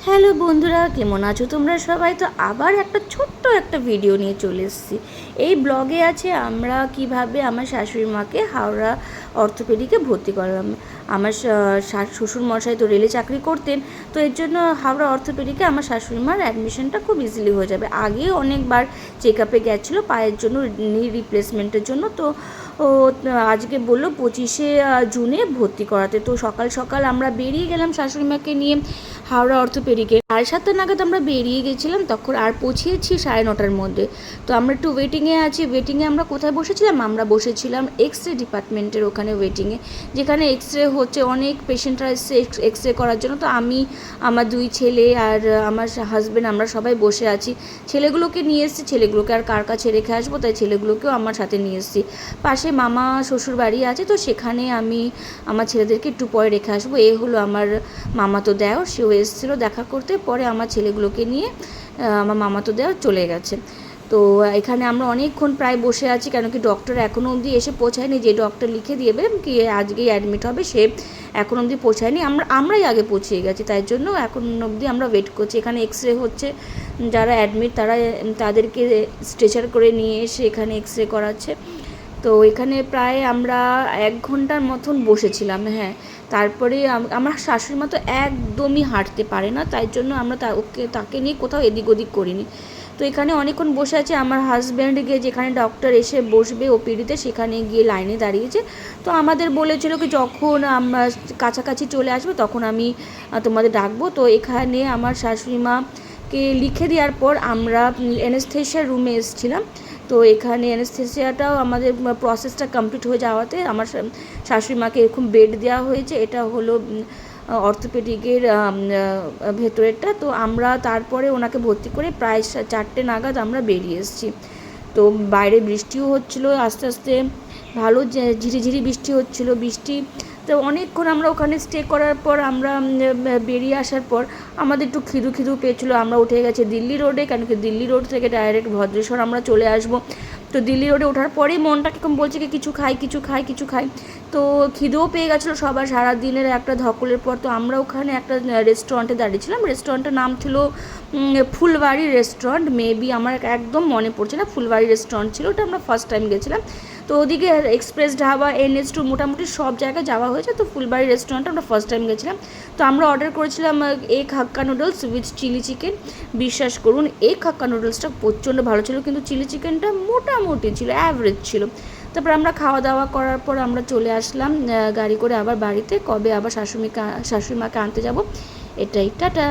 Hello বন্ধুরা, কেমন আছো তোমরা সবাই? তো আবার একটা ছোট্ট একটা ভিডিও নিয়ে চলে এসেছি। এই ব্লগে আছে আমরা কিভাবে আমার শাশুড়ি মাকে হাওড়া অর্থোপেডিকে ভর্তি করলাম। আমার শ্বশুর মশাই তো রেলে চাকরি করতেন, তো এর জন্য হাওড়া অর্থোপেডিকে আমার শাশুড়ি মার অ্যাডমিশনটা খুব ইজিলি হয়ে যাবে। আগে অনেকবার চেক আপে গেছিলো পায়ের জন্য, নি রিপ্লেসমেন্টের জন্য। তো ও আজকে বললো 25শে জুনে ভর্তি করাতে। তো সকাল সকাল আমরা বেরিয়ে গেলাম শাশুড়ি মাকে নিয়ে হাওড়া অর্থোপেডিকে। 7:30 নাগাদ আমরা বেরিয়ে গেছিলাম, তখন আর পৌঁছিয়েছি 9:30-র মধ্যে। তো আমরা একটু ওয়েটিংয়ে আছি। ওয়েটিংয়ে আমরা কোথায় বসেছিলাম? আমরা বসেছিলাম এক্স রে ডিপার্টমেন্টের ওখানে ওয়েটিংয়ে, যেখানে এক্স রে হচ্ছে, অনেক পেশেন্টরা এসছে এক্স রে করার জন্য। তো আমি, আমার 2 ছেলে আর আমার হাজব্যান্ড, আমরা সবাই বসে আছি। ছেলেগুলোকে নিয়ে এসেছি, ছেলেগুলোকে আর কার কাছে রেখে আসবো, তাই ছেলেগুলোকেও আমার সাথে নিয়ে এসেছি। পাশে মামা শ্বশুর বাড়ি আছে, তো সেখানে আমি আমার ছেলেদেরকে একটু পরে রেখে আসবো। এই হলো আমার মামাতো দেওর, সেও এসেছিলো দেখা করতে। পরে আমার ছেলেগুলোকে নিয়ে আমার মামাতো দেওর চলে গেছে। তো এখানে আমরা অনেকক্ষণ প্রায় বসে আছি, কেন কি ডক্টর এখনও অবধি এসে পৌঁছায়নি। যে ডক্টর লিখে দিয়েবে কি আজকেই অ্যাডমিট হবে, সে এখন অবধি পৌঁছায়নি। আমরাই আগে পৌঁছে গেছি, তাই জন্য এখন অবধি আমরা ওয়েট করছি। এখানে এক্স রে হচ্ছে, যারা অ্যাডমিট তাদেরকে স্ট্রেচার করে নিয়ে এসে এখানে এক্স রে করাচ্ছে। তো এখানে প্রায় আমরা 1 ঘন্টার মতন বসেছিলাম। হ্যাঁ, তারপরে আমার শাশুড়ি মা তো একদমই হাঁটতে পারে না, তাই জন্য আমরা তাকে নিয়ে কোথাও এদিক ওদিক করিনি। তো এখানে অনেকক্ষণ বসে আছে। আমার হাজব্যান্ড গিয়ে যেখানে ডক্টর এসে বসবে ওপিডিতে, সেখানে গিয়ে লাইনে দাঁড়িয়েছে। তো আমাদের বলেছিল কি যখন আমরা কাছাকাছি চলে আসবে তখন আমি তোমাদের ডাকবো। তো এখানে আমার শাশুড়ি মাকে লিখে দেওয়ার পর আমরা অ্যানেস্থেশিয়া রুমে এসেছিলাম। তো এখানে অ্যানেস্থেসিয়াটাও আমাদের প্রসেসটা কমপ্লিট হয়ে যাওয়াতে আমার শাশুড়ি মাকে এরকম বেড দেওয়া হয়েছে। এটা হলো অর্থোপেডিকের ভেতরেরটা। তো আমরা তারপরে ওনাকে ভর্তি করে প্রায় 4টে নাগাদ আমরা বেরিয়ে এসেছি। তো বাইরে বৃষ্টিও হচ্ছিলো আস্তে আস্তে, ভালো ঝিরিঝিরি বৃষ্টি হচ্ছিলো। তো অনেকক্ষণ আমরা ওখানে স্টে করার পর আমরা বেরিয়ে আসার পর আমাদের একটু খিদু পেয়েছিলো। আমরা উঠে গেছি দিল্লি রোডে, কেন কি দিল্লি রোড থেকে ডাইরেক্ট ভদ্রেশ্বর আমরা চলে আসবো। তো দিল্লি রোডে ওঠার পরেই মনটা কীরকম বলছে কি কিছু খাই। তো খিদেও পেয়ে গেছিলো সবার, সারাদিনের একটা ধকলের পর। তো আমরা ওখানে একটা রেস্টুরেন্টে দাঁড়িয়েছিলাম। রেস্টুরেন্টের নাম ছিল ফুলবাড়ি রেস্টুরেন্ট, মেবি আমার একদম মনে পড়ছে না। ফুলবাড়ি রেস্টুরেন্ট ছিল, ওটা আমরা ফার্স্ট টাইম গেছিলাম। তো ওদিকে এক্সপ্রেস ঢাবা, NS2 মোটামুটি সব জায়গায় যাওয়া হয়েছে। তো ফুলবাড়ি রেস্টুরেন্টে আমরা ফার্স্ট টাইম গেছিলাম। তো আমরা অর্ডার করেছিলাম egg Hakka noodles with chilli chicken. বিশ্বাস করুন, এগ হাক্কা নুডলসটা প্রচণ্ড ভালো ছিল, কিন্তু চিলি চিকেনটা মোটামুটি ছিল, অ্যাভারেজ ছিল। তারপর আমরা খাওয়া দাওয়া করার পর আমরা চলে আসলাম গাড়ি করে আবার বাড়িতে। কবে আবার শাশুড়ি মাকে আনতে যাব, এটাই। টাটা।